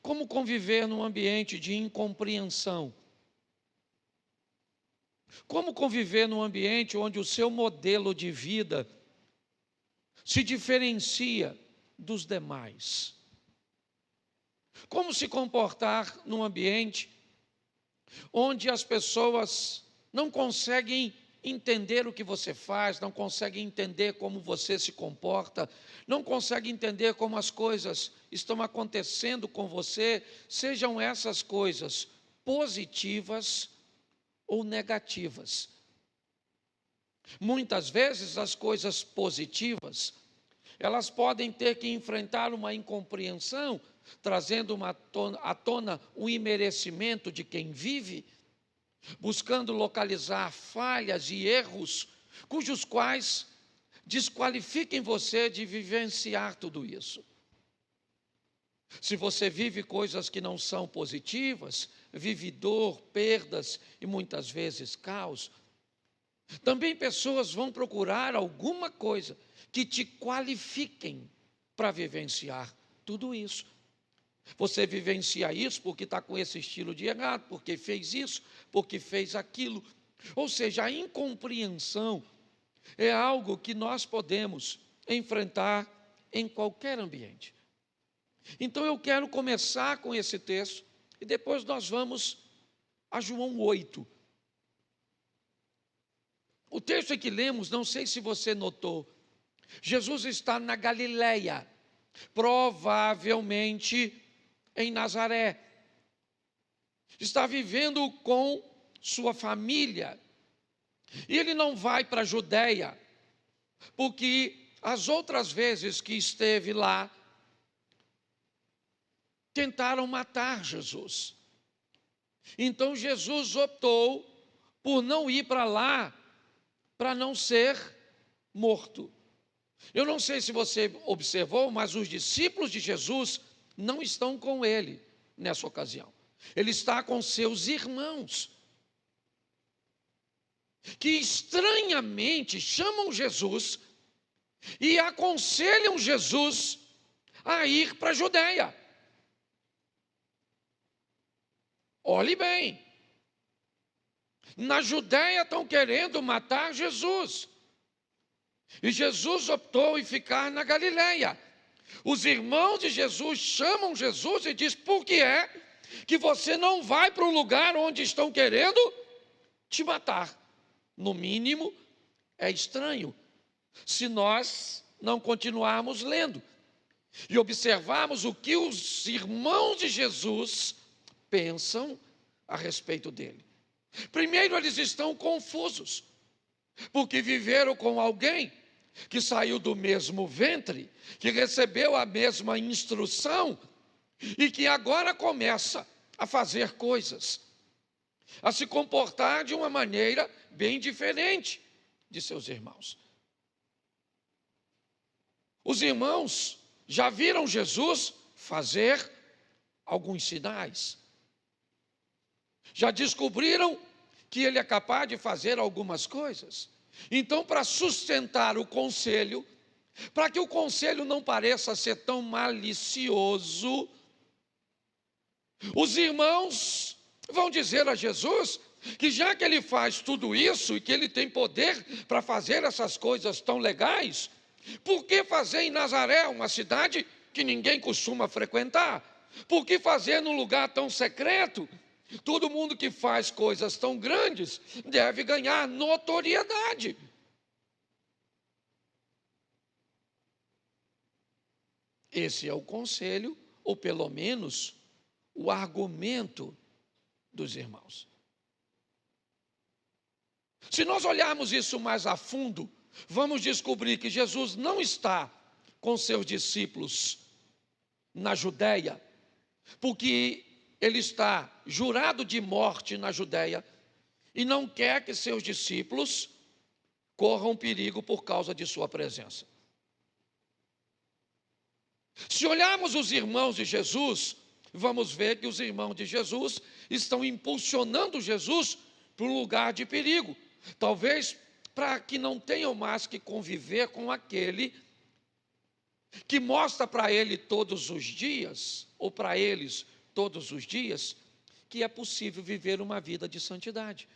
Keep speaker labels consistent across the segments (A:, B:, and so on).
A: Como conviver num ambiente de incompreensão? Como conviver num ambiente onde o seu modelo de vida se diferencia dos demais? Como se comportar num ambiente onde as pessoas não conseguem entender o que você faz, não conseguem entender como você se comporta, não conseguem entender como as coisas estão acontecendo com você, sejam essas coisas positivas ou negativas. Muitas vezes as coisas positivas, elas podem ter que enfrentar uma incompreensão, trazendo à tona o imerecimento de quem vive, buscando localizar falhas e erros, cujos quais desqualifiquem você de vivenciar tudo isso. Se você vive coisas que não são positivas, vive dor, perdas e muitas vezes caos, também pessoas vão procurar alguma coisa que te qualifiquem para vivenciar tudo isso. Você vivencia isso porque está com esse estilo de errado, porque fez isso, porque fez aquilo. Ou seja, a incompreensão é algo que nós podemos enfrentar em qualquer ambiente. Então eu quero começar com esse texto e depois nós vamos a João 8. O texto que lemos, não sei se você notou, Jesus está na Galileia, provavelmente em Nazaré. Está vivendo com sua família. E ele não vai para a Judeia, porque as outras vezes que esteve lá, tentaram matar Jesus. Então Jesus optou por não ir para lá, para não ser morto. Eu não sei se você observou, mas os discípulos de Jesus não estão com ele nessa ocasião. Ele está com seus irmãos, que estranhamente chamam Jesus e aconselham Jesus a ir para a Judeia. Olhe bem, na Judeia estão querendo matar Jesus, e Jesus optou em ficar na Galileia. Os irmãos de Jesus chamam Jesus e dizem: por que é que você não vai para o lugar onde estão querendo te matar? No mínimo, é estranho se nós não continuarmos lendo e observarmos o que os irmãos de Jesus pensam a respeito dele. Primeiro, eles estão confusos, porque viveram com alguém que saiu do mesmo ventre, que recebeu a mesma instrução e que agora começa a fazer coisas, a se comportar de uma maneira bem diferente de seus irmãos. Os irmãos já viram Jesus fazer alguns sinais, já descobriram que ele é capaz de fazer algumas coisas. Então, para sustentar o conselho, para que o conselho não pareça ser tão malicioso, os irmãos vão dizer a Jesus que já que ele faz tudo isso e que ele tem poder para fazer essas coisas tão legais, por que fazer em Nazaré, uma cidade que ninguém costuma frequentar? Por que fazer num lugar tão secreto? Todo mundo que faz coisas tão grandes deve ganhar notoriedade. Esse é o conselho, ou pelo menos o argumento dos irmãos. Se nós olharmos isso mais a fundo, vamos descobrir que Jesus não está com seus discípulos na Judeia, porque ele está jurado de morte na Judeia e não quer que seus discípulos corram perigo por causa de sua presença. Se olharmos os irmãos de Jesus, vamos ver que os irmãos de Jesus estão impulsionando Jesus para um lugar de perigo, talvez para que não tenham mais que conviver com aquele que mostra para ele todos os dias ou para eles todos os dias, que é possível viver uma vida de santidade.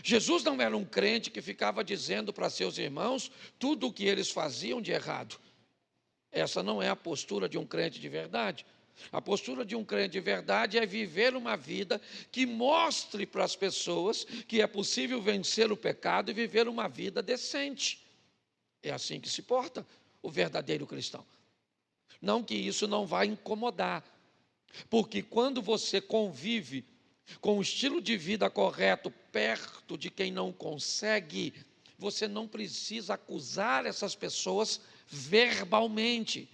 A: Jesus não era um crente que ficava dizendo para seus irmãos tudo o que eles faziam de errado. Essa não é a postura de um crente de verdade. A postura de um crente de verdade é viver uma vida que mostre para as pessoas que é possível vencer o pecado e viver uma vida decente. É assim que se porta o verdadeiro cristão. Não que isso não vai incomodar, porque quando você convive com o estilo de vida correto perto de quem não consegue, você não precisa acusar essas pessoas verbalmente.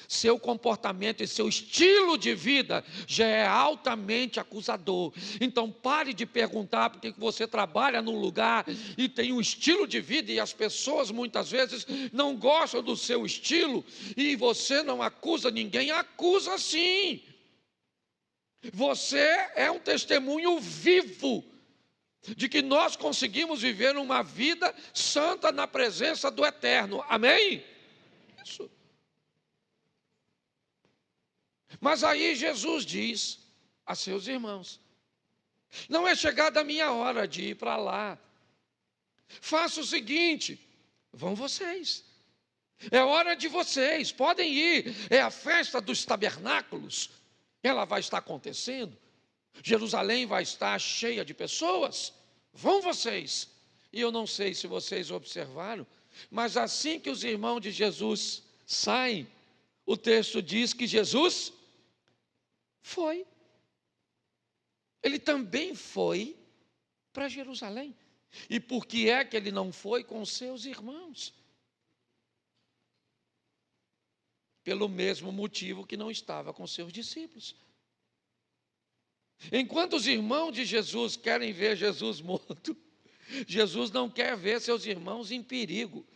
A: Seu comportamento e seu estilo de vida já é altamente acusador. Então pare de perguntar porque você trabalha num lugar e tem um estilo de vida e as pessoas muitas vezes não gostam do seu estilo e você não acusa ninguém. Acusa sim. Você é um testemunho vivo de que nós conseguimos viver uma vida santa na presença do Eterno. Amém? Isso. Mas aí Jesus diz a seus irmãos: não é chegada a minha hora de ir para lá. Faça o seguinte, vão vocês. É hora de vocês, podem ir. É a festa dos tabernáculos. Ela vai estar acontecendo. Jerusalém vai estar cheia de pessoas. Vão vocês. E eu não sei se vocês observaram, mas assim que os irmãos de Jesus saem, o texto diz que Jesus foi. Ele também foi para Jerusalém. E por que é que ele não foi com seus irmãos? Pelo mesmo motivo que não estava com seus discípulos. Enquanto os irmãos de Jesus querem ver Jesus morto, Jesus não quer ver seus irmãos em perigo.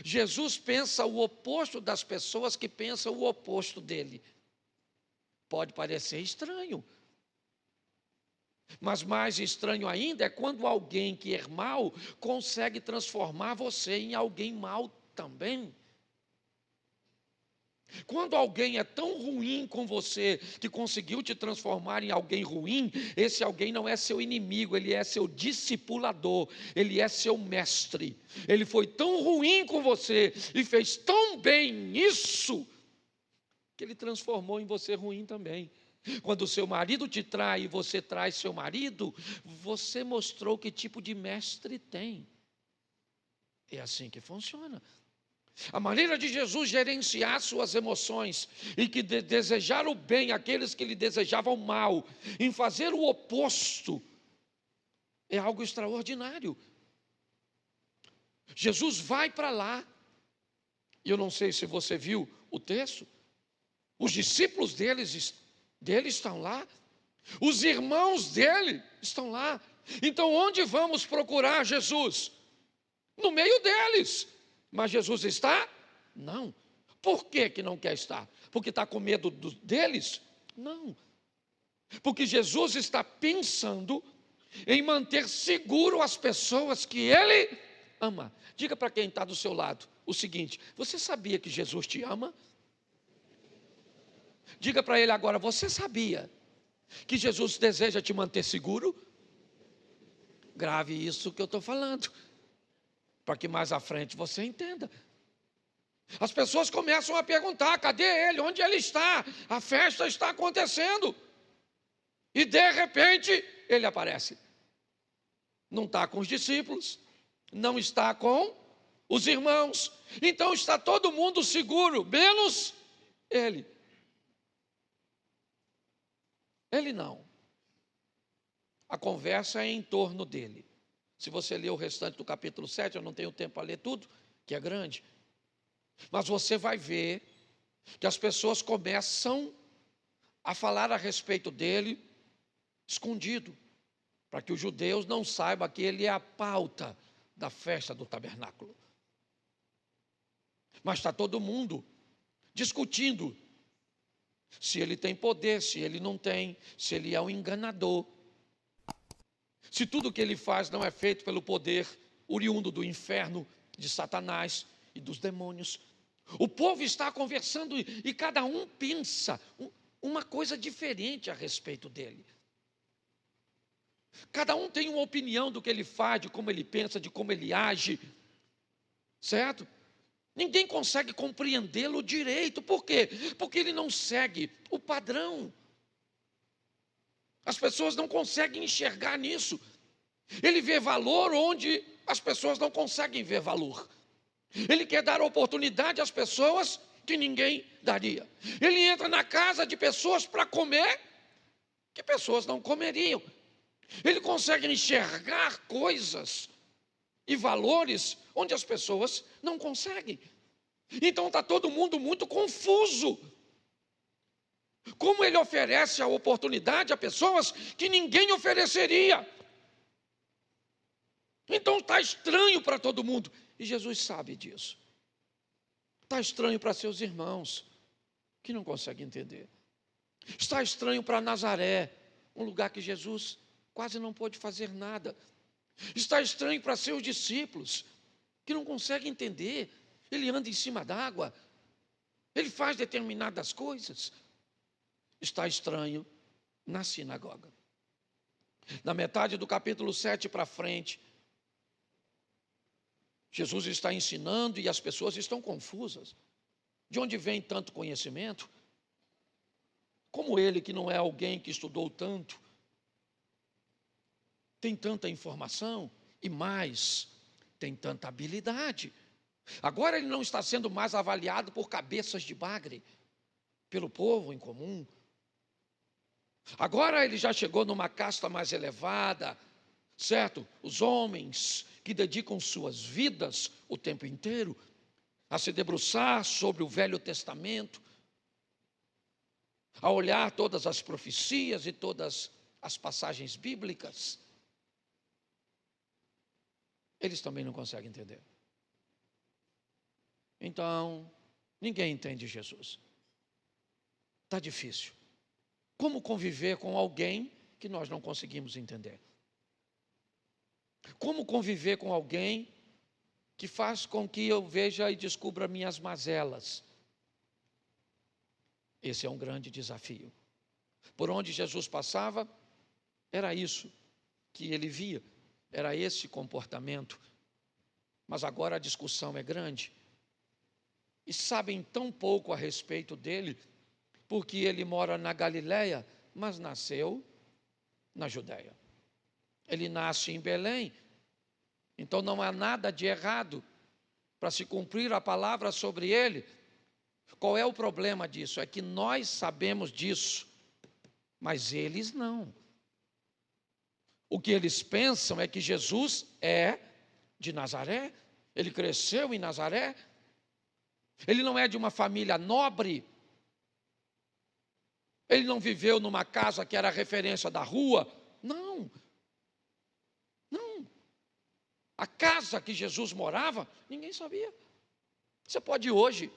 A: Jesus pensa o oposto das pessoas que pensam o oposto dele. Pode parecer estranho, mas mais estranho ainda é quando alguém que é mau consegue transformar você em alguém mau também. Quando alguém é tão ruim com você que conseguiu te transformar em alguém ruim, esse alguém não é seu inimigo, ele é seu discipulador, ele é seu mestre. Ele foi tão ruim com você e fez tão bem isso, que ele transformou em você ruim também. Quando o seu marido te trai e você trai seu marido, você mostrou que tipo de mestre tem. É assim que funciona. A maneira de Jesus gerenciar suas emoções e que desejar o bem àqueles que lhe desejavam mal, em fazer o oposto, é algo extraordinário. Jesus vai para lá, e eu não sei se você viu o texto, os discípulos dele estão lá, os irmãos dele estão lá. Então onde vamos procurar Jesus? No meio deles. Mas Jesus está? Não. Por que não quer estar? Porque está com medo deles? Não. Porque Jesus está pensando em manter seguro as pessoas que Ele ama. Diga para quem está do seu lado o seguinte: você sabia que Jesus te ama? Diga para ele agora: você sabia que Jesus deseja te manter seguro? Grave isso que eu estou falando, para que mais à frente você entenda. As pessoas começam a perguntar: cadê ele? Onde ele está? A festa está acontecendo. E de repente, ele aparece. Não está com os discípulos, não está com os irmãos. Então está todo mundo seguro, menos ele. Ele não. A conversa é em torno dele. Se você ler o restante do capítulo 7, eu não tenho tempo para ler tudo, que é grande. Mas você vai ver que as pessoas começam a falar a respeito dele escondido, para que os judeus não saibam que ele é a pauta da festa do tabernáculo. Mas está todo mundo discutindo se ele tem poder, se ele não tem, se ele é um enganador. Se tudo o que ele faz não é feito pelo poder oriundo do inferno, de Satanás e dos demônios. O povo está conversando e cada um pensa uma coisa diferente a respeito dele. Cada um tem uma opinião do que ele faz, de como ele pensa, de como ele age, certo? Ninguém consegue compreendê-lo direito. Por quê? Porque ele não segue o padrão. As pessoas não conseguem enxergar nisso. Ele vê valor onde as pessoas não conseguem ver valor. Ele quer dar oportunidade às pessoas que ninguém daria. Ele entra na casa de pessoas para comer que pessoas não comeriam. Ele consegue enxergar coisas e valores onde as pessoas não conseguem. Então está todo mundo muito confuso. Como ele oferece a oportunidade a pessoas que ninguém ofereceria. Então está estranho para todo mundo. E Jesus sabe disso. Está estranho para seus irmãos, que não conseguem entender. Está estranho para Nazaré, um lugar que Jesus quase não pôde fazer nada. Está estranho para seus discípulos, que não conseguem entender. Ele anda em cima d'água, ele faz determinadas coisas. Está estranho na sinagoga. Na metade do capítulo 7 para frente, Jesus está ensinando e as pessoas estão confusas. De onde vem tanto conhecimento? Como ele, que não é alguém que estudou tanto, tem tanta informação e mais, tem tanta habilidade. Agora ele não está sendo mais avaliado por cabeças de bagre, pelo povo em comum. Agora ele já chegou numa casta mais elevada, certo? Os homens que dedicam suas vidas o tempo inteiro a se debruçar sobre o Velho Testamento, a olhar todas as profecias e todas as passagens bíblicas, eles também não conseguem entender. Então, ninguém entende Jesus. Está difícil. Como conviver com alguém que nós não conseguimos entender? Como conviver com alguém que faz com que eu veja e descubra minhas mazelas? Esse é um grande desafio. Por onde Jesus passava, era isso que ele via, era esse comportamento. Mas agora a discussão é grande. E sabem tão pouco a respeito dele, porque ele mora na Galileia, mas nasceu na Judéia. Ele nasce em Belém, então não há nada de errado para se cumprir a palavra sobre ele. Qual é o problema disso? É que nós sabemos disso, mas eles não. O que eles pensam é que Jesus é de Nazaré, ele cresceu em Nazaré, ele não é de uma família nobre, ele não viveu numa casa que era referência da rua, não. A casa que Jesus morava, ninguém sabia. Você pode ir hoje,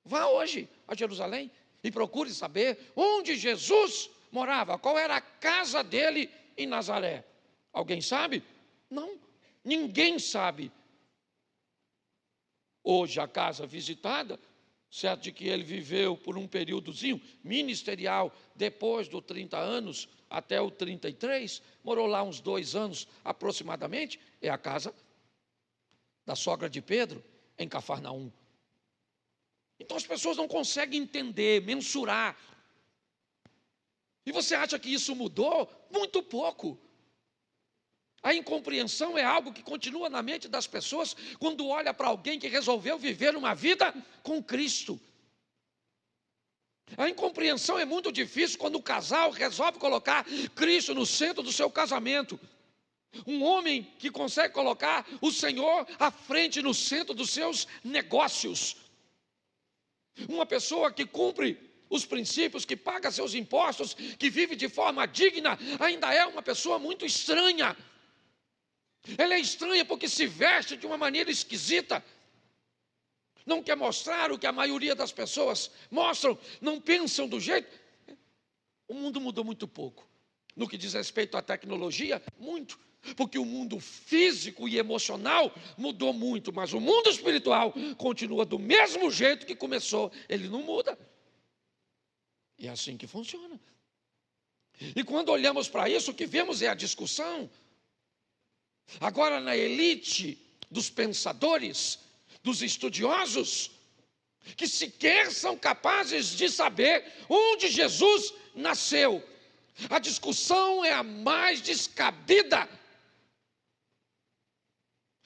A: vá hoje a Jerusalém e procure saber onde Jesus morava, qual era a casa dele em Nazaré. Alguém sabe? Não, ninguém sabe. Hoje a casa visitada, certo de que ele viveu por um períodozinho ministerial, depois dos 30 anos até o 33, morou lá uns 2 anos aproximadamente, é a casa da sogra de Pedro, em Cafarnaum. Então as pessoas não conseguem entender, mensurar. E você acha que isso mudou? Muito pouco. A incompreensão é algo que continua na mente das pessoas quando olha para alguém que resolveu viver uma vida com Cristo. A incompreensão é muito difícil quando o casal resolve colocar Cristo no centro do seu casamento. Um homem que consegue colocar o Senhor à frente, no centro dos seus negócios. Uma pessoa que cumpre os princípios, que paga seus impostos, que vive de forma digna, ainda é uma pessoa muito estranha. Ela é estranha porque se veste de uma maneira esquisita. Não quer mostrar o que a maioria das pessoas mostram, não pensam do jeito. O mundo mudou muito pouco. No que diz respeito à tecnologia, muito. Porque o mundo físico e emocional mudou muito, mas o mundo espiritual continua do mesmo jeito que começou, ele não muda. E é assim que funciona. E quando olhamos para isso, o que vemos é a discussão. Agora, na elite dos pensadores, dos estudiosos, que sequer são capazes de saber onde Jesus nasceu. A discussão é a mais descabida.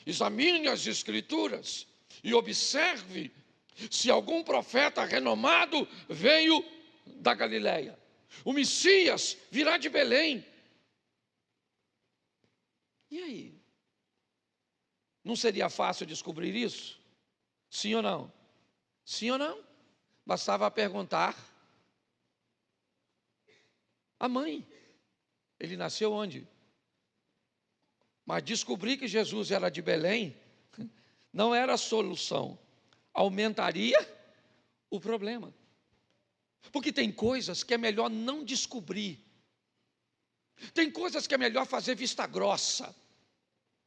A: Examine as Escrituras e observe se algum profeta renomado veio da Galileia. O Messias virá de Belém. E aí? Não seria fácil descobrir isso? Sim ou não? Sim ou não? Bastava perguntar à mãe. Ele nasceu onde? Mas descobrir que Jesus era de Belém não era a solução. Aumentaria o problema. Porque tem coisas que é melhor não descobrir. Tem coisas que é melhor fazer vista grossa.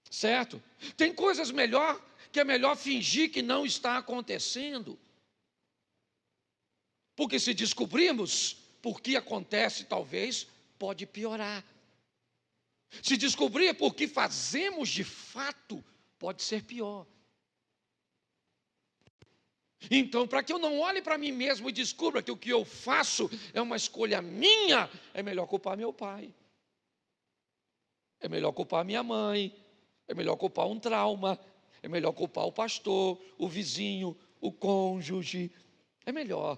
A: Certo? Tem coisas que é melhor fingir que não está acontecendo. Porque se descobrirmos por que acontece, talvez pode piorar. Se descobrir por que fazemos de fato, pode ser pior. Então, para que eu não olhe para mim mesmo e descubra que o que eu faço é uma escolha minha, é melhor culpar meu pai. É melhor culpar minha mãe. É melhor culpar um trauma. É melhor culpar o pastor, o vizinho, o cônjuge. É melhor.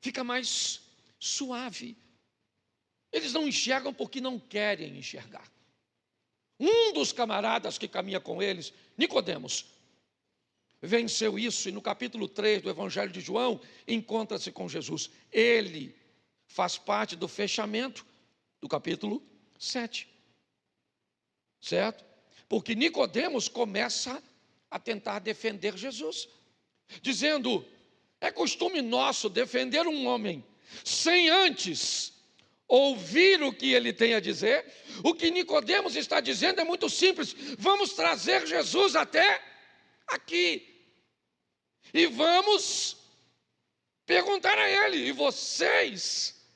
A: Fica mais suave. Eles não enxergam porque não querem enxergar. Um dos camaradas que caminha com eles, Nicodemos, venceu isso e no capítulo 3 do Evangelho de João, encontra-se com Jesus. Ele faz parte do fechamento do capítulo 7. Certo? Porque Nicodemos começa a tentar defender Jesus, dizendo: é costume nosso defender um homem sem antes ouvir o que ele tem a dizer. O que Nicodemos está dizendo é muito simples: vamos trazer Jesus até aqui e vamos perguntar a ele, e vocês,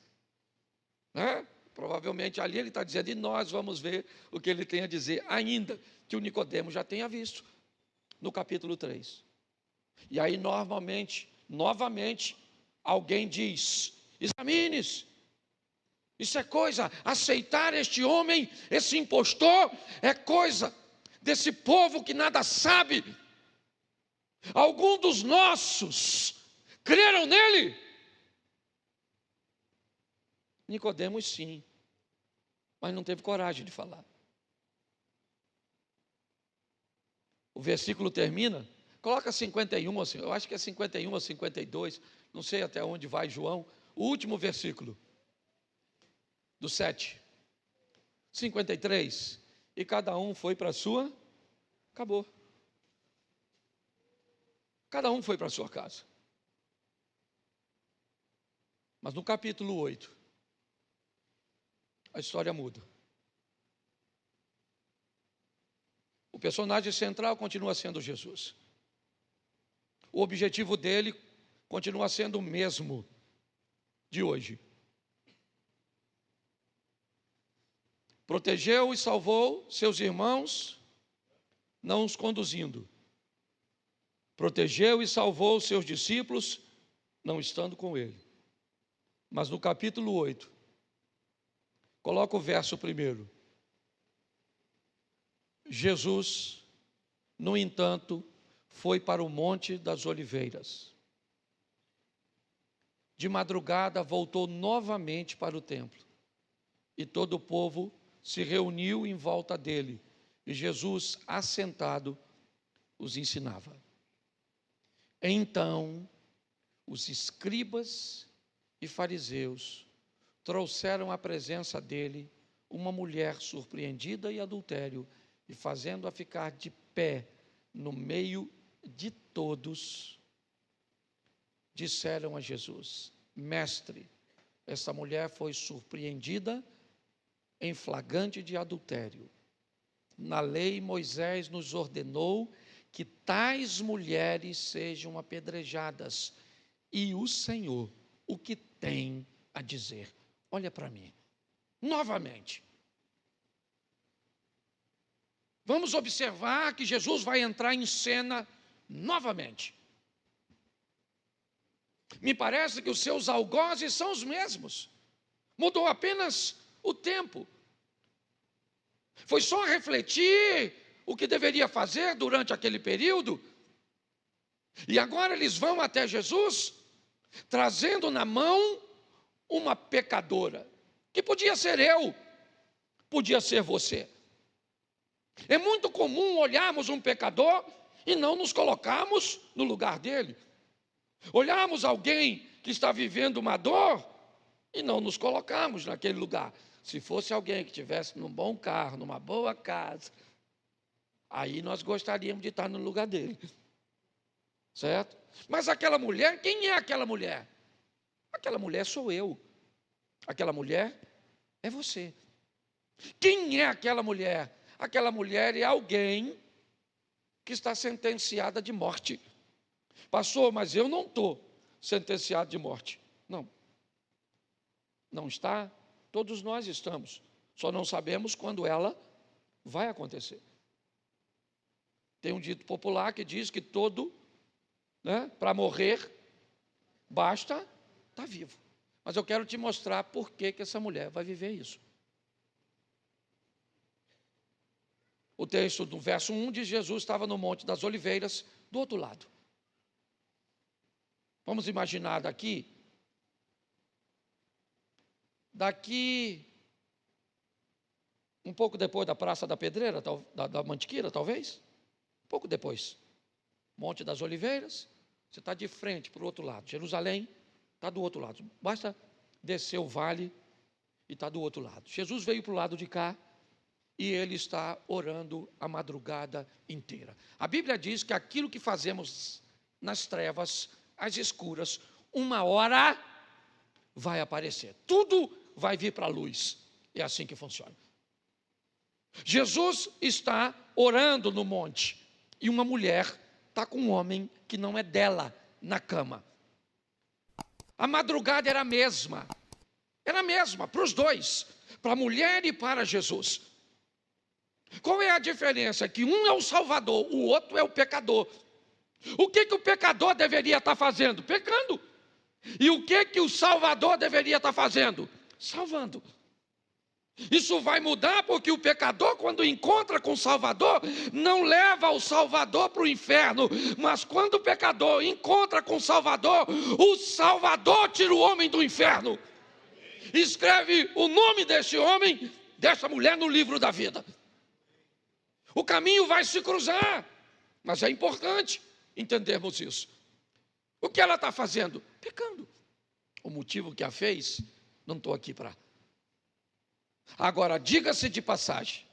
A: né? Provavelmente ali ele está dizendo, e nós vamos ver o que ele tem a dizer, ainda que o Nicodemo já tenha visto no capítulo 3. E aí novamente, alguém diz: examine-se. Isso é coisa, aceitar este homem, esse impostor, é coisa desse povo que nada sabe. Algum dos nossos creram nele? Nicodemos sim, mas não teve coragem de falar. O versículo termina, coloca 51, eu acho que é 51 ou 52, não sei até onde vai João, o último versículo, do 7, 53, e cada um foi para a sua, acabou. Cada um foi para a sua casa. Mas no capítulo 8, a história muda. O personagem central continua sendo Jesus. O objetivo dele continua sendo o mesmo de hoje. Protegeu e salvou seus irmãos, não os conduzindo. Protegeu e salvou seus discípulos, não estando com ele. Mas no capítulo 8, coloca o verso 1. Jesus, no entanto, foi para o Monte das Oliveiras. De madrugada voltou novamente para o templo. E todo o povo se reuniu em volta dele. E Jesus, assentado, os ensinava. Então, os escribas e fariseus trouxeram à presença dele uma mulher surpreendida em adultério, e fazendo-a ficar de pé no meio de todos, disseram a Jesus: Mestre, essa mulher foi surpreendida em flagrante de adultério. Na lei, Moisés nos ordenou que tais mulheres sejam apedrejadas. E o Senhor, o que tem a dizer? Olha para mim, novamente. Vamos observar que Jesus vai entrar em cena novamente. Me parece que os seus algozes são os mesmos. Mudou apenas o tempo. Foi só refletir o que deveria fazer durante aquele período. E agora eles vão até Jesus, trazendo na mão uma pecadora, que podia ser eu, podia ser você. É muito comum olharmos um pecador e não nos colocarmos no lugar dele. Olharmos alguém que está vivendo uma dor e não nos colocarmos naquele lugar. Se fosse alguém que estivesse num bom carro, numa boa casa, aí nós gostaríamos de estar no lugar dele. Certo? Mas aquela mulher, quem é aquela mulher? Aquela mulher sou eu. Aquela mulher é você. Quem é aquela mulher? Aquela mulher é alguém que está sentenciada de morte. Pastor, mas eu não estou sentenciado de morte. Não. Não está? Todos nós estamos. Só não sabemos quando ela vai acontecer. Tem um dito popular que diz que para morrer, basta estar vivo. Mas eu quero te mostrar por que essa mulher vai viver isso. O texto do verso 1 diz: Jesus estava no Monte das Oliveiras, do outro lado. Vamos imaginar daqui um pouco depois da Praça da Pedreira, da Mantiqueira, talvez? Um pouco depois. Monte das Oliveiras, você está de frente para o outro lado. Jerusalém está do outro lado. Basta descer o vale e está do outro lado. Jesus veio para o lado de cá e ele está orando a madrugada inteira. A Bíblia diz que aquilo que fazemos nas trevas, às escuras, uma hora vai aparecer. Tudo vai vir para a luz. É assim que funciona. Jesus está orando no monte e uma mulher está com um homem que não é dela na cama. A madrugada era a mesma para os dois, para a mulher e para Jesus. Qual é a diferença? Que um é o Salvador, o outro é o pecador. O que o pecador deveria estar fazendo? Pecando. E o que o Salvador deveria estar fazendo? Salvando. Isso vai mudar porque o pecador, quando encontra com o Salvador, não leva o Salvador para o inferno, mas quando o pecador encontra com o Salvador tira o homem do inferno. Escreve o nome desse homem, dessa mulher no livro da vida. O caminho vai se cruzar, mas é importante entendermos isso. O que ela está fazendo? Pecando. O motivo que a fez, não estou aqui para. Agora, diga-se de passagem,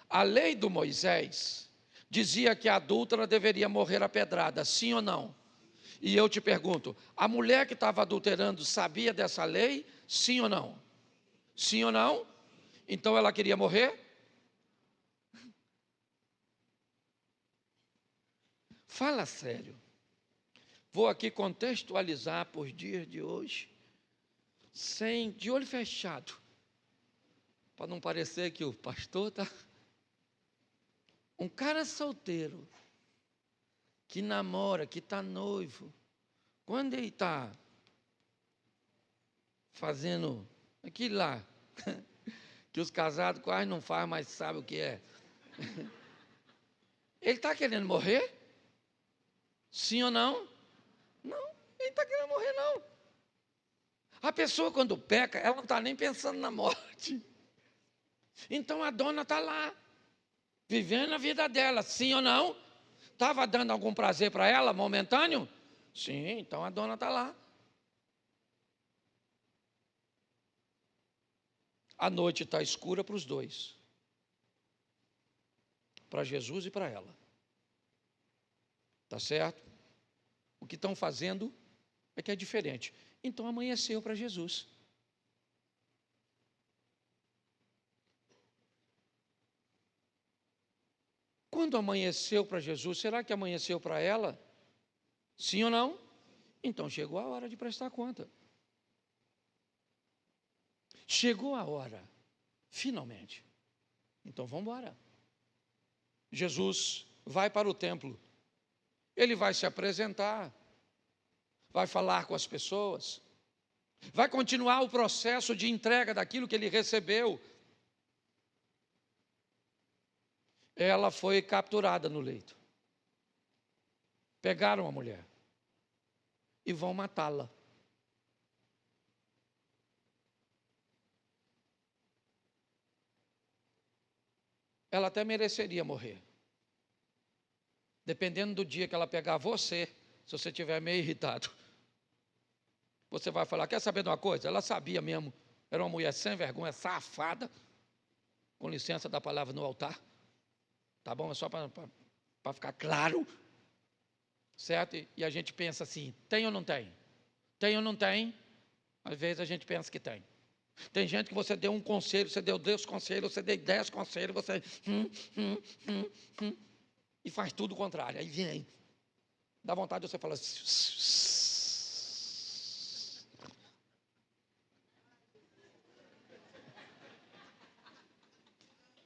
A: a lei do Moisés dizia que a adúltera deveria morrer a pedrada, sim ou não? E eu te pergunto, a mulher que estava adulterando sabia dessa lei, sim ou não? Sim ou não? Então ela queria morrer? Fala sério. Vou aqui contextualizar por dias de hoje, de olho fechado, para não parecer que o pastor está. Um cara solteiro, que namora, que está noivo, quando ele está fazendo aquilo lá, que os casados quase não fazem, mas sabem o que é. Ele está querendo morrer? Sim ou não? Não, ele não está querendo morrer, não. A pessoa, quando peca, ela não está nem pensando na morte. Então a dona está lá, vivendo a vida dela, sim ou não? Estava dando algum prazer para ela, momentâneo? Sim, então a dona está lá. A noite está escura para os dois. Para Jesus e para ela. Está certo? O que estão fazendo é que é diferente. Então amanheceu para Jesus. Quando amanheceu para Jesus, será que amanheceu para ela? Sim ou não? Então chegou a hora de prestar conta. Chegou a hora, finalmente. Então vamos embora. Jesus vai para o templo. Ele vai se apresentar, vai falar com as pessoas, vai continuar o processo de entrega daquilo que ele recebeu. Ela foi capturada no leito. Pegaram a mulher e vão matá-la. Ela até mereceria morrer. Dependendo do dia que ela pegar você, se você estiver meio irritado, você vai falar, quer saber de uma coisa? Ela sabia mesmo, era uma mulher sem vergonha, safada, com licença da palavra no altar, tá bom? É só para ficar claro, certo? E a gente pensa assim, tem ou não tem? Tem ou não tem? Às vezes a gente pensa que tem. Tem gente que você deu um conselho, você deu 10 conselhos, você deu 10 conselhos, você... e faz tudo o contrário. Aí vem, dá vontade de você falar...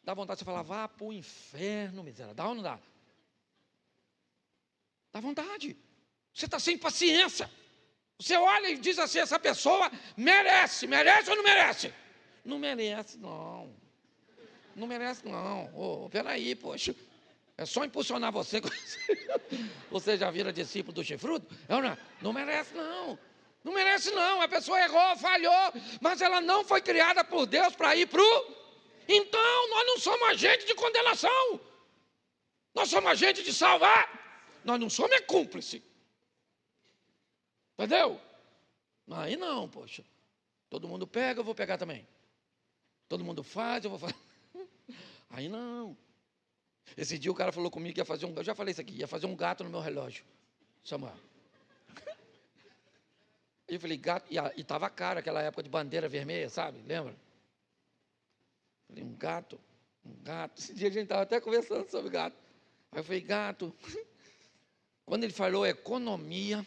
A: Dá vontade de você falar, vá para o inferno, miséria. Dá ou não dá? Dá vontade. Você está sem paciência. Você olha e diz assim, essa pessoa merece. Merece ou não merece? Não merece, não. Não merece, não. Oh, peraí, poxa. É só impulsionar você. Você já vira discípulo do chifrudo? Não merece, não. Não merece, não. A pessoa errou, falhou. Mas ela não foi criada por Deus para ir para o... Então, nós não somos agente de condenação. Nós somos agente de salvar. Nós não somos cúmplice. Entendeu? Aí não, poxa. Todo mundo pega, eu vou pegar também. Todo mundo faz, eu vou fazer. Aí não. Esse dia o cara falou comigo que ia fazer eu já falei isso aqui, ia fazer um gato no meu relógio, Samuel. Eu falei, gato, e estava caro aquela época de bandeira vermelha, sabe? Lembra? Falei, um gato. Esse dia a gente estava até conversando sobre gato. Aí eu falei, gato. Quando ele falou economia,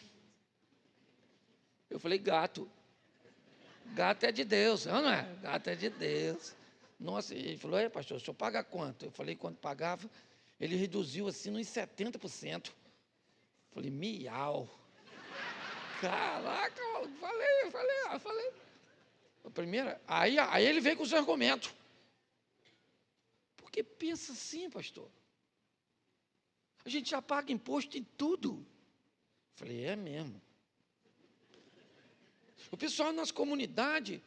A: eu falei, gato. Gato é de Deus, não é? Gato é de Deus. Nossa, ele falou, pastor, o senhor paga quanto? Eu falei, quanto pagava? Ele reduziu assim uns 70%. Eu falei, miau. Caraca, falei. A primeira, aí ele veio com os argumentos. Porque pensa assim, pastor. A gente já paga imposto em tudo. Eu falei, é mesmo. O pessoal nas comunidades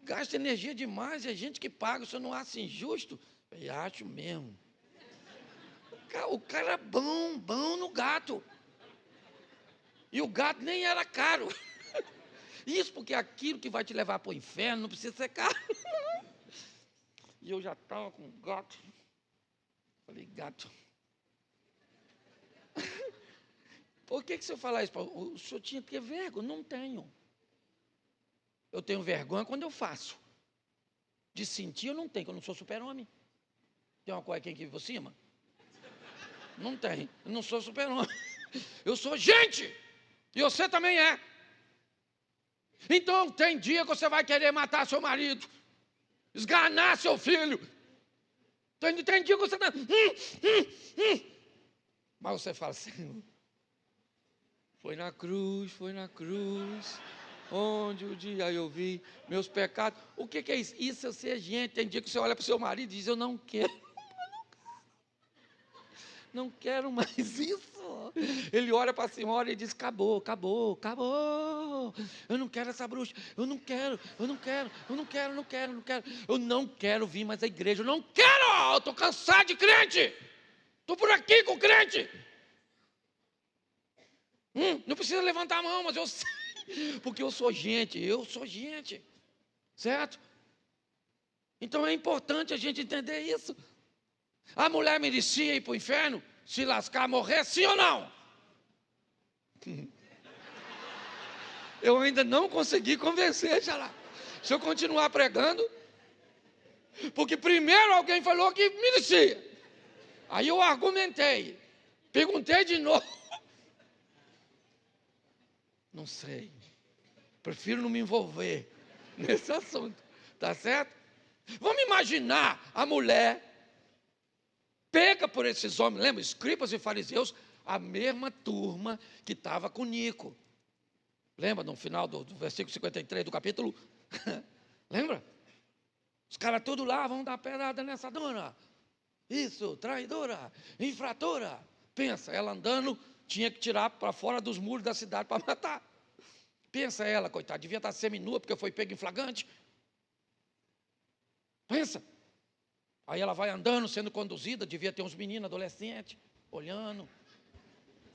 A: gasta energia demais, e a gente que paga, você não acha injusto? Eu acho mesmo. O cara é bom no gato. E o gato nem era caro. Isso porque aquilo que vai te levar para o inferno não precisa ser caro. E eu já estava com gato. Falei, gato. Por que o senhor fala isso? O senhor tinha que ter vergonha? Não tenho. Eu tenho vergonha quando eu faço. De sentir eu não tenho, porque eu não sou super-homem. Tem uma cuequinha aqui por cima? Não tem. Eu não sou super-homem. Eu sou gente. E você também é. Então tem dia que você vai querer matar seu marido. Esganar seu filho. Tem dia que você está... Mas você fala assim... Foi na cruz, onde o dia eu vi meus pecados. O que é isso? Isso é ser gente. Tem dia que você olha para o seu marido e diz, eu não quero. Não quero mais isso. Ele olha para a senhora e diz, acabou. Eu não quero essa bruxa. Eu não quero vir mais à igreja. Eu não quero. Eu estou cansado de crente. Estou por aqui com crente. Não precisa levantar a mão, mas eu sei, porque eu sou gente, certo? Então é importante a gente entender isso. A mulher merecia ir para o inferno, se lascar, morrer, sim ou não? Eu ainda não consegui convencer, Xará. Se eu continuar pregando, porque primeiro alguém falou que merecia. Aí eu argumentei, perguntei de novo. Não sei, prefiro não me envolver nesse assunto, tá certo? Vamos imaginar a mulher pega por esses homens, lembra, escribas e fariseus, a mesma turma que estava com Nico. Lembra no final do versículo 53 do capítulo? Lembra? Os caras todos lá vão dar pedrada nessa dona. Isso, traidora, infratora. Pensa, ela andando, tinha que tirar para fora dos muros da cidade para matar. Pensa ela, coitada, devia estar seminua porque foi pega em flagrante. Pensa. Aí ela vai andando, sendo conduzida, devia ter uns meninos adolescentes, olhando,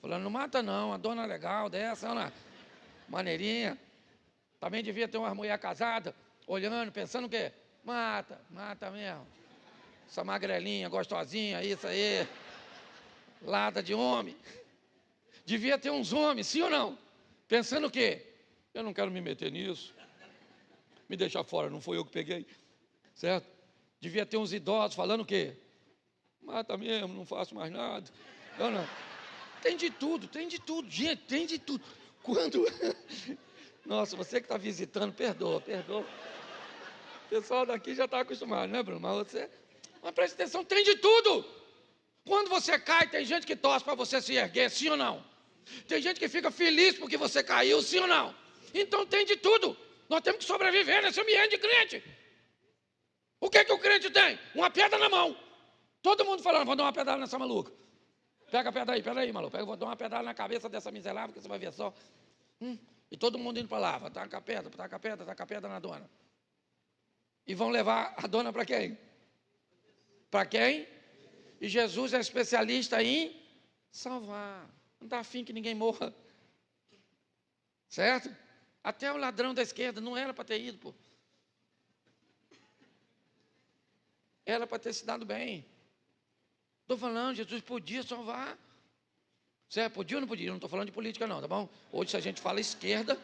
A: falando, não mata não, a dona legal dessa, uma maneirinha. Também devia ter uma mulher casada, olhando, pensando o quê? Mata, mata mesmo. Essa magrelinha, gostosinha, isso aí, lada de homem. Devia ter uns homens, sim ou não? Pensando o quê? Eu não quero me meter nisso. Me deixar fora, não foi eu que peguei. Certo? Devia ter uns idosos falando o quê? Mata mesmo, não faço mais nada. Não. Tem de tudo, gente, tem de tudo. Quando... Nossa, você que está visitando, perdoa. O pessoal daqui já está acostumado, né, Bruno? Mas presta atenção, tem de tudo. Quando você cai, tem gente que torce para você se erguer, sim ou não? Tem gente que fica feliz porque você caiu, sim ou não? Então tem de tudo. Nós temos que sobreviver nesse ambiente de crente. O que o crente tem? Uma pedra na mão. Todo mundo falando, vou dar uma pedrada nessa maluca. Pega a pedra aí, maluco. Vou dar uma pedrada na cabeça dessa miserável, que você vai ver só. E todo mundo indo para lá, taca a pedra na dona. E vão levar a dona para quem? Para quem? E Jesus é especialista em salvar. Não dá fim que ninguém morra. Certo? Até o ladrão da esquerda não era para ter ido, pô. Era para ter se dado bem. Estou falando, Jesus podia salvar. Certo? Podia ou não podia? Eu não estou falando de política não, tá bom? Hoje se a gente fala esquerda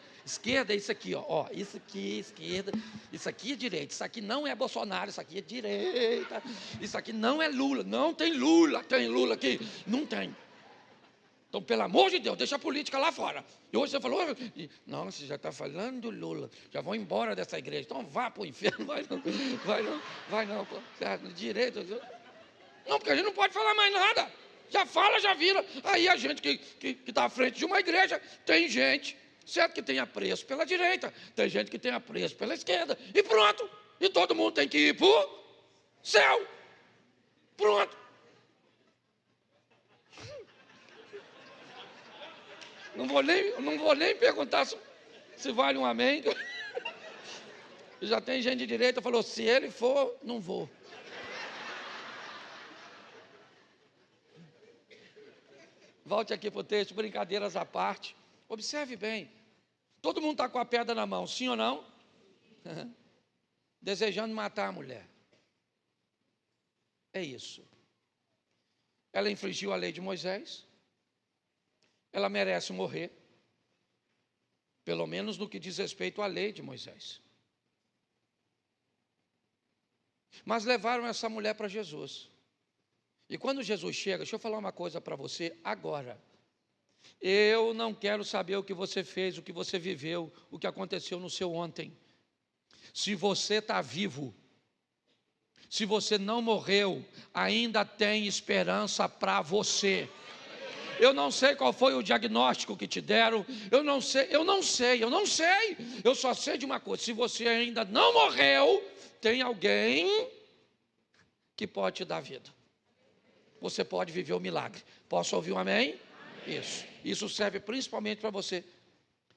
A: é isso aqui, ó. Isso aqui é esquerda, isso aqui é direita, isso aqui não é Bolsonaro, isso aqui é direita, isso aqui não é Lula, não tem Lula aqui, não tem. Então, pelo amor de Deus, deixa a política lá fora. E hoje você falou, não, você já está falando do Lula, já vão embora dessa igreja, então vá para o inferno, vai não, pô, certo? Direito, não, porque a gente não pode falar mais nada. Já fala, já vira. Aí a gente que está à frente de uma igreja, tem gente, certo, que tem apreço pela direita, tem gente que tem apreço pela esquerda, e pronto. E todo mundo tem que ir para o céu. Pronto. Não vou nem perguntar se vale um amém. Já tem gente de direita que falou, se ele for, não vou. Volte aqui para o texto, brincadeiras à parte. Observe bem. Todo mundo está com a pedra na mão, sim ou não? Desejando matar a mulher. É isso. Ela infringiu a lei de Moisés. Ela merece morrer. Pelo menos no que diz respeito à lei de Moisés. Mas levaram essa mulher para Jesus. E quando Jesus chega, deixa eu falar uma coisa para você agora. Eu não quero saber o que você fez, o que você viveu, o que aconteceu no seu ontem. Se você está vivo, se você não morreu, ainda tem esperança para você. Eu não sei qual foi o diagnóstico que te deram, eu não sei. Eu só sei de uma coisa, se você ainda não morreu, tem alguém que pode te dar vida. Você pode viver o milagre. Posso ouvir um amém? Amém. Isso serve principalmente para você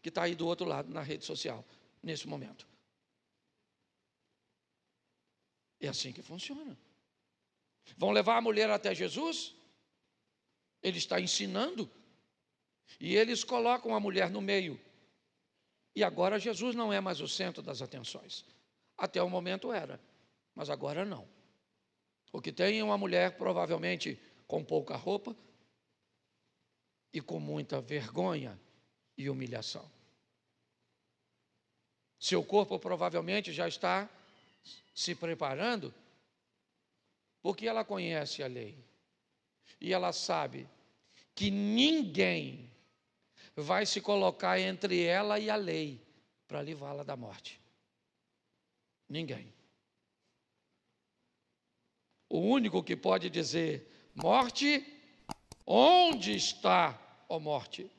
A: que está aí do outro lado na rede social, nesse momento. É assim que funciona. Vão levar a mulher até Jesus, ele está ensinando, e eles colocam a mulher no meio. E agora Jesus não é mais o centro das atenções. Até o momento era, mas agora não. O que tem é uma mulher provavelmente com pouca roupa e com muita vergonha e humilhação. Seu corpo provavelmente já está se preparando porque ela conhece a lei. E ela sabe que ninguém vai se colocar entre ela e a lei para livrá-la da morte. Ninguém. O único que pode dizer: morte, onde está, ó morte,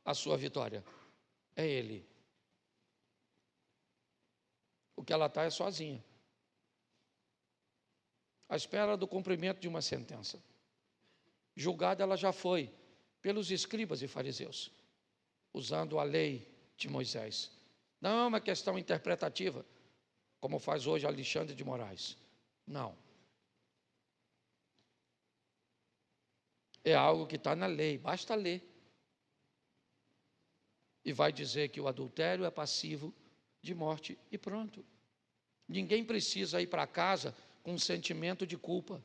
A: a sua vitória? É Ele. O que ela está é sozinha, à espera do cumprimento de uma sentença. Julgada ela já foi pelos escribas e fariseus, usando a lei de Moisés. Não é uma questão interpretativa, como faz hoje Alexandre de Moraes. Não. É algo que está na lei, basta ler. E vai dizer que o adultério é passivo de morte e pronto. Ninguém precisa ir para casa com um sentimento de culpa.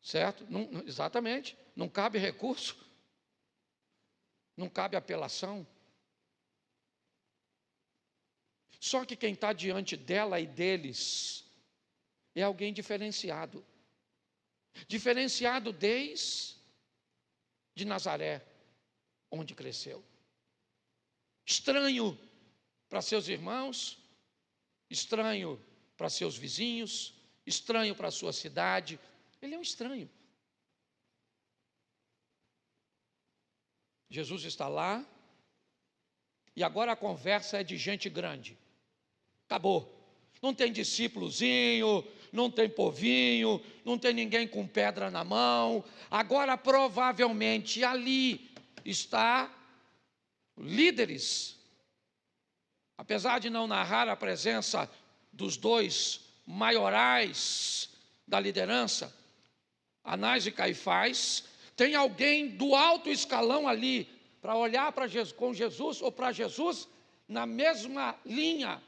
A: Certo? Não, exatamente. Não cabe recurso. Não cabe apelação. Só que quem está diante dela e deles é alguém diferenciado. Diferenciado desde de Nazaré, onde cresceu. Estranho para seus irmãos, estranho para seus vizinhos, estranho para a sua cidade. Ele é um estranho. Jesus está lá, e agora a conversa é de gente grande. Acabou. Não tem discípulozinho, não tem povinho, não tem ninguém com pedra na mão. Agora provavelmente ali está líderes. Apesar de não narrar a presença dos dois maiorais da liderança, Anás e Caifás, tem alguém do alto escalão ali para olhar para Jesus, com Jesus ou para Jesus na mesma linha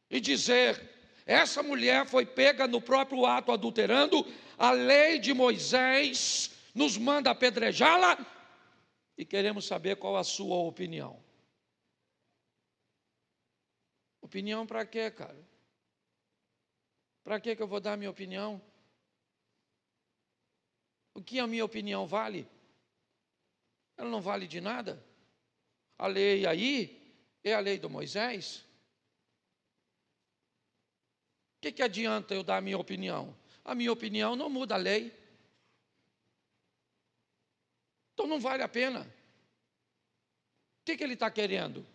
A: e dizer: essa mulher foi pega no próprio ato adulterando, a lei de Moisés nos manda apedrejá-la e queremos saber qual a sua opinião. Opinião para quê, cara? Para que eu vou dar minha opinião? O que a minha opinião vale? Ela não vale de nada. A lei aí é a lei do Moisés. O que adianta eu dar a minha opinião? A minha opinião não muda a lei. Então não vale a pena. O que ele está querendo?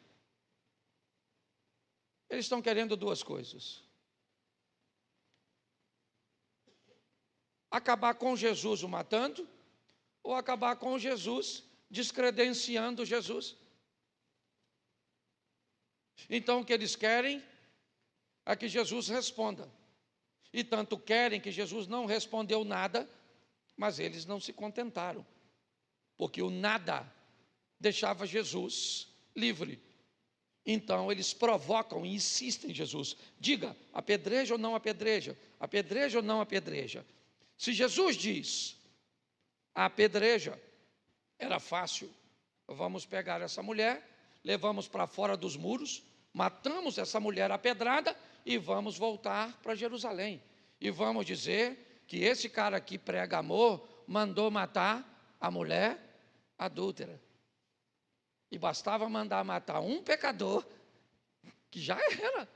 A: Eles estão querendo duas coisas: acabar com Jesus o matando, ou acabar com Jesus descredenciando Jesus. Então o que eles querem é que Jesus responda. E tanto querem que Jesus não respondeu nada, mas eles não se contentaram, porque o nada deixava Jesus livre. Então eles provocam e insistem em Jesus: diga, apedreja ou não apedreja? Apedreja ou não apedreja? Se Jesus diz apedreja, era fácil. Vamos pegar essa mulher, levamos para fora dos muros, matamos essa mulher à pedrada e vamos voltar para Jerusalém. E vamos dizer que esse cara aqui prega amor, mandou matar a mulher adúltera. E bastava mandar matar um pecador, que já era,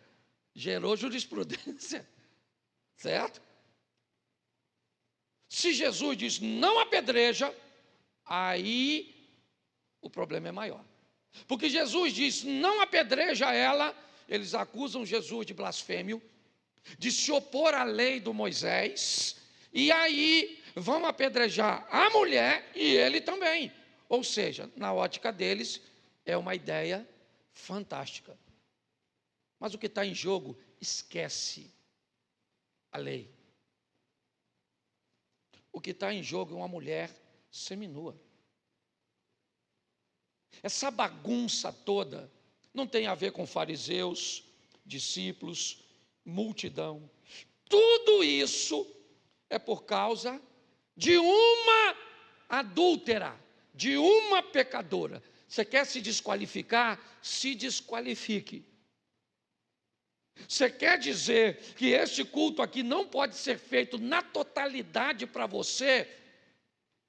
A: gerou jurisprudência, certo? Se Jesus diz não apedreja, aí o problema é maior. Porque Jesus diz não apedreja ela, eles acusam Jesus de blasfêmio, de se opor à lei do Moisés, e aí vão apedrejar a mulher e ele também. Ou seja, na ótica deles, é uma ideia fantástica. Mas o que está em jogo, esquece a lei. O que está em jogo é uma mulher seminua. Essa bagunça toda não tem a ver com fariseus, discípulos, multidão. Tudo isso é por causa de uma adúltera, de uma pecadora. Você quer se desqualificar? Se desqualifique. Você quer dizer que este culto aqui não pode ser feito na totalidade para você?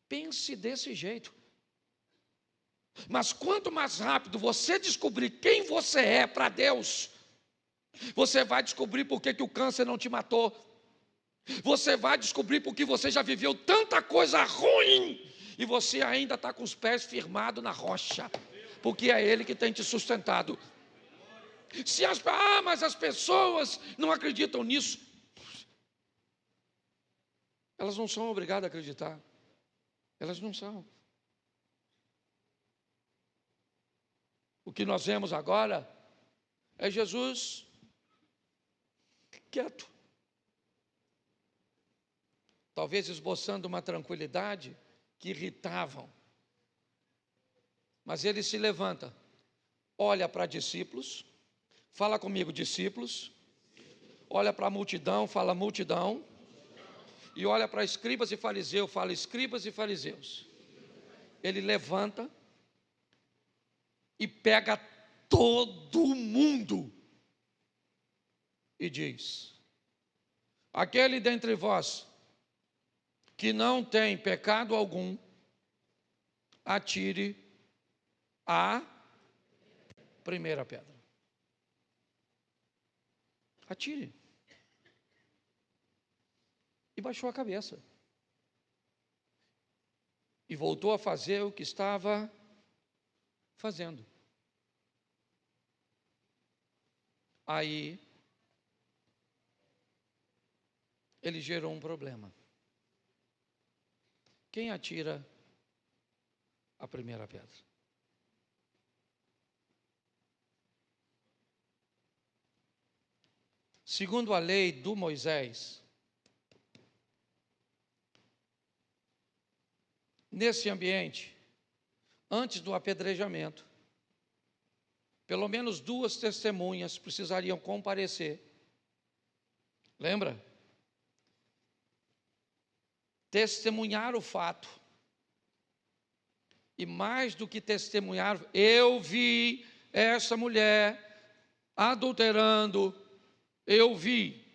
A: Pense desse jeito. Mas quanto mais rápido você descobrir quem você é para Deus, você vai descobrir por que o câncer não te matou. Você vai descobrir porque você já viveu tanta coisa ruim e você ainda está com os pés firmados na rocha, porque é Ele que tem te sustentado. Mas as pessoas não acreditam nisso. Elas não são obrigadas a acreditar. Elas não são. O que nós vemos agora é Jesus quieto, talvez esboçando uma tranquilidade que irritavam. Mas ele se levanta, olha para discípulos, fala comigo, discípulos, olha para a multidão, fala multidão, e olha para escribas e fariseus, fala escribas e fariseus. Ele levanta e pega todo mundo e diz: aquele dentre vós que não tem pecado algum, atire a primeira pedra. Atire. E baixou a cabeça. E voltou a fazer o que estava fazendo. Aí, ele gerou um problema. Quem atira a primeira pedra? Segundo a lei do Moisés, nesse ambiente, antes do apedrejamento, pelo menos 2 testemunhas precisariam comparecer. Lembra? Testemunhar o fato. E mais do que testemunhar, eu vi essa mulher adulterando, eu vi.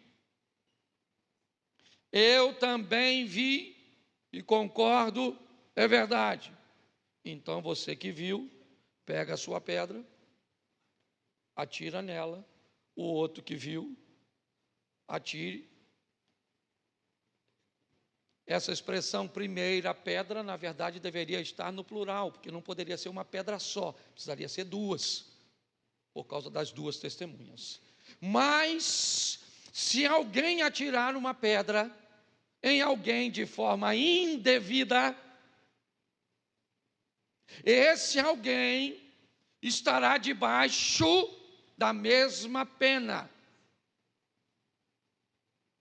A: Eu também vi e concordo, é verdade. Então você que viu, pega a sua pedra, atira nela, o outro que viu, atire. Essa expressão primeira pedra, na verdade, deveria estar no plural, porque não poderia ser uma pedra só, precisaria ser 2, por causa das 2 testemunhas. Mas, se alguém atirar uma pedra em alguém de forma indevida, esse alguém estará debaixo da mesma pena.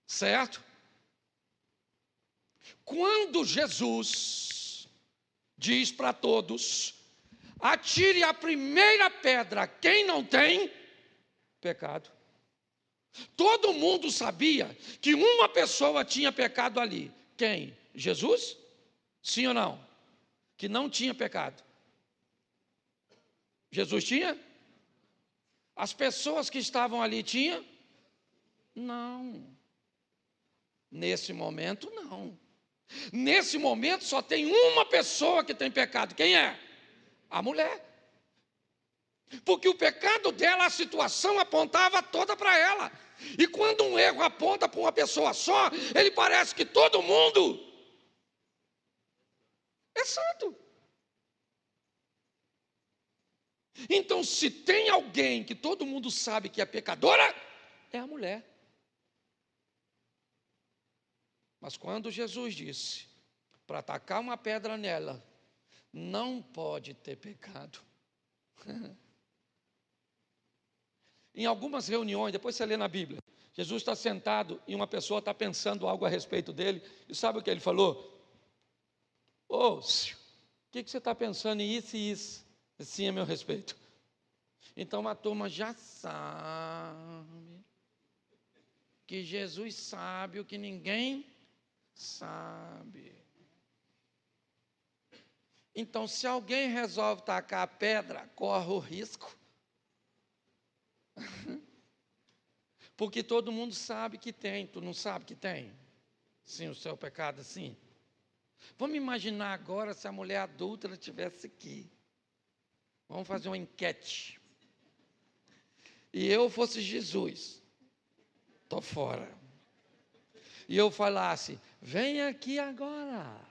A: Certo? Quando Jesus diz para todos: atire a primeira pedra quem não tem pecado, todo mundo sabia que uma pessoa tinha pecado ali. Quem? Jesus? Sim ou não? Que não tinha pecado. Jesus tinha? As pessoas que estavam ali tinham? Não. Nesse momento, não. Nesse momento só tem uma pessoa que tem pecado. Quem é? A mulher. Porque o pecado dela, a situação apontava toda para ela. E quando um erro aponta para uma pessoa só, ele parece que todo mundo é santo. Então, se tem alguém que todo mundo sabe que é pecadora, é a mulher. Mas quando Jesus disse para atacar uma pedra nela, não pode ter pecado. Em algumas reuniões, depois você lê na Bíblia, Jesus está sentado e uma pessoa está pensando algo a respeito dele, e sabe o que ele falou? O que você está pensando em isso e isso? Sim, a meu respeito. Então a turma já sabe que Jesus sabe o que ninguém sabe. Então, se alguém resolve tacar a pedra, corre o risco. Porque todo mundo sabe que tem, tu não sabe que tem? Sim, o seu pecado, sim. Vamos imaginar agora se a mulher adúltera estivesse aqui. Vamos fazer uma enquete. E eu fosse Jesus. Estou fora. E eu falasse, vem aqui agora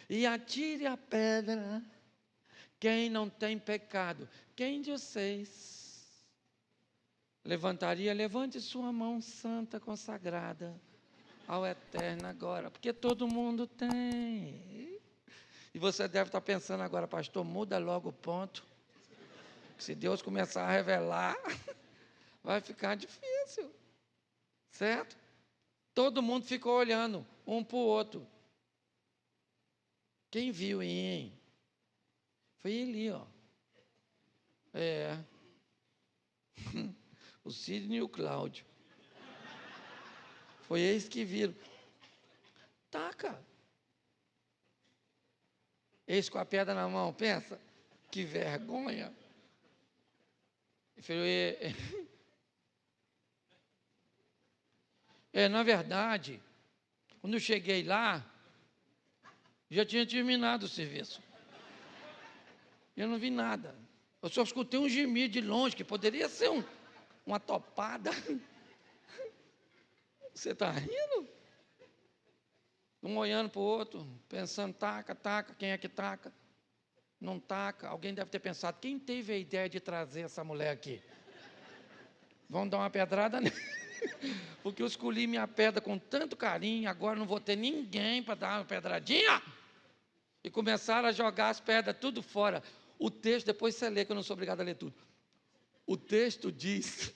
A: e atire a pedra quem não tem pecado. Quem de vocês levantaria? Levante sua mão santa, consagrada ao Eterno agora, porque todo mundo tem. E você deve estar pensando agora, pastor, muda logo o ponto. Se Deus começar a revelar, vai ficar difícil. Certo? Todo mundo ficou olhando um para o outro. Quem viu, hein? Foi ele, ó. O Sidney e o Cláudio. Foi eles que viram. Taca. Eles com a pedra na mão, pensa. Que vergonha. Na verdade, quando eu cheguei lá, já tinha terminado o serviço. Eu não vi nada. Eu só escutei um gemido de longe, que poderia ser uma topada. Você está rindo? Um olhando para o outro, pensando, taca, quem é que taca? Não taca. Alguém deve ter pensado, quem teve a ideia de trazer essa mulher aqui? Vamos dar uma pedrada nele. Porque eu escolhi minha pedra com tanto carinho, agora não vou ter ninguém para dar uma pedradinha. E começaram a jogar as pedras tudo fora. O texto, depois você lê, que eu não sou obrigado a ler tudo. O texto diz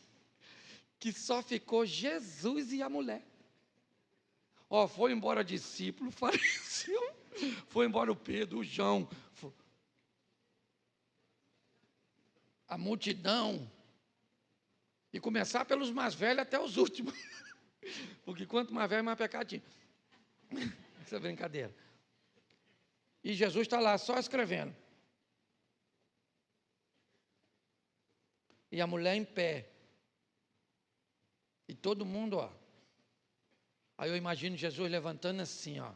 A: que só ficou Jesus e a mulher. Foi embora discípulo, fariseu, foi embora o Pedro, o João, a multidão. E começar pelos mais velhos até os últimos. Porque quanto mais velho, mais pecadinho. Essa é brincadeira. E Jesus está lá só escrevendo. E a mulher em pé. E todo mundo, ó. Aí eu imagino Jesus levantando assim, ó.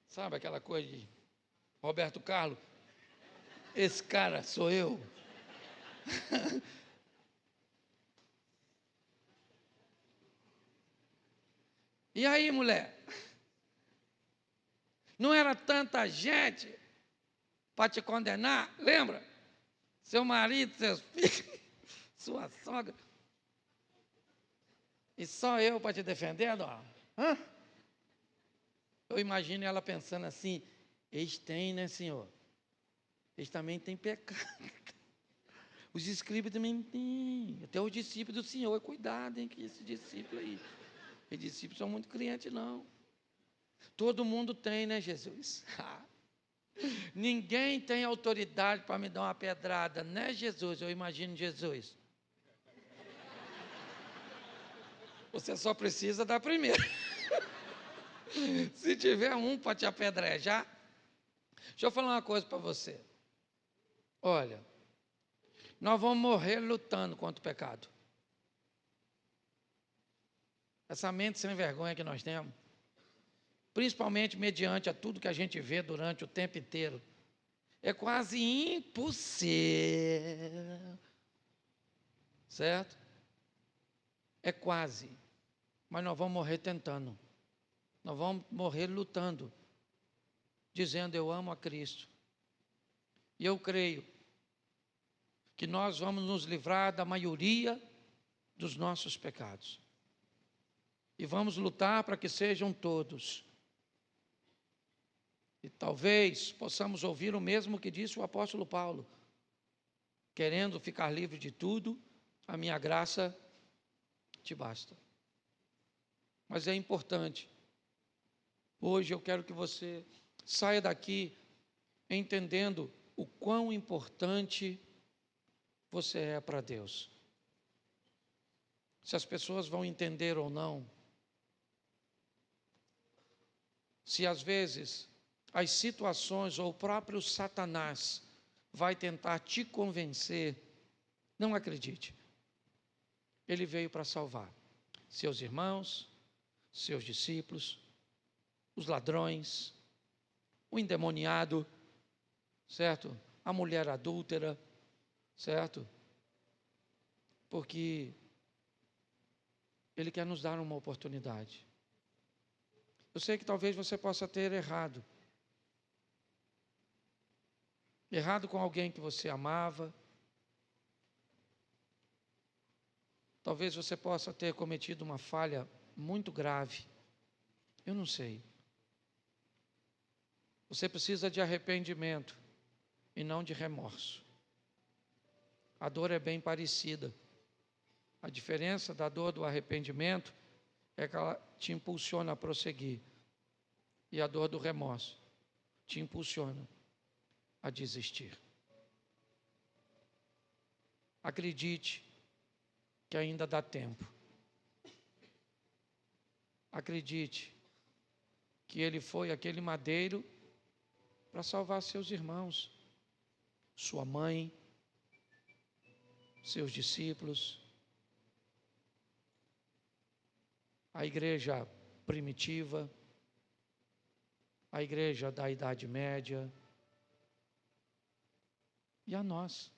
A: Sabe aquela coisa de Roberto Carlos? Esse cara sou eu. E aí, mulher? Não era tanta gente para te condenar? Lembra? Seu marido, seus filhos, sua sogra. E só eu para te defender, dona? Eu imagino ela pensando assim, eles têm, né, Senhor? Eles também têm pecado. Os escribas também têm. Até os discípulos do Senhor. Cuidado, hein, que esses discípulos aí. Os discípulos são muito crentes, não. Todo mundo tem, né, Jesus? Ninguém tem autoridade para me dar uma pedrada, né, Jesus? Eu imagino Jesus. Você só precisa da primeira. Se tiver um para te apedrejar. Deixa eu falar uma coisa para você. Olha, nós vamos morrer lutando contra o pecado. Essa mente sem vergonha que nós temos, principalmente mediante a tudo que a gente vê durante o tempo inteiro, é quase impossível. Certo? É quase. Mas nós vamos morrer tentando. Nós vamos morrer lutando, dizendo eu amo a Cristo. E eu creio que nós vamos nos livrar da maioria dos nossos pecados. E vamos lutar para que sejam todos. E talvez possamos ouvir o mesmo que disse o apóstolo Paulo. Querendo ficar livre de tudo, a minha graça te basta. Mas é importante. Hoje eu quero que você saia daqui entendendo o quão importante você é para Deus. Se as pessoas vão entender ou não. Se às vezes as situações ou o próprio Satanás vai tentar te convencer, não acredite. Ele veio para salvar seus irmãos, seus discípulos, os ladrões, o endemoniado, certo? A mulher adúltera, certo? Porque Ele quer nos dar uma oportunidade. Eu sei que talvez você possa ter errado. Errado com alguém que você amava. Talvez você possa ter cometido uma falha muito grave. Eu não sei. Você precisa de arrependimento e não de remorso. A dor é bem parecida. A diferença da dor do arrependimento é que ela te impulsiona a prosseguir. E a dor do remorso te impulsiona a desistir. Acredite que ainda dá tempo. Acredite que Ele foi aquele madeiro para salvar seus irmãos, sua mãe, seus discípulos, a igreja primitiva, a igreja da Idade Média e a nós.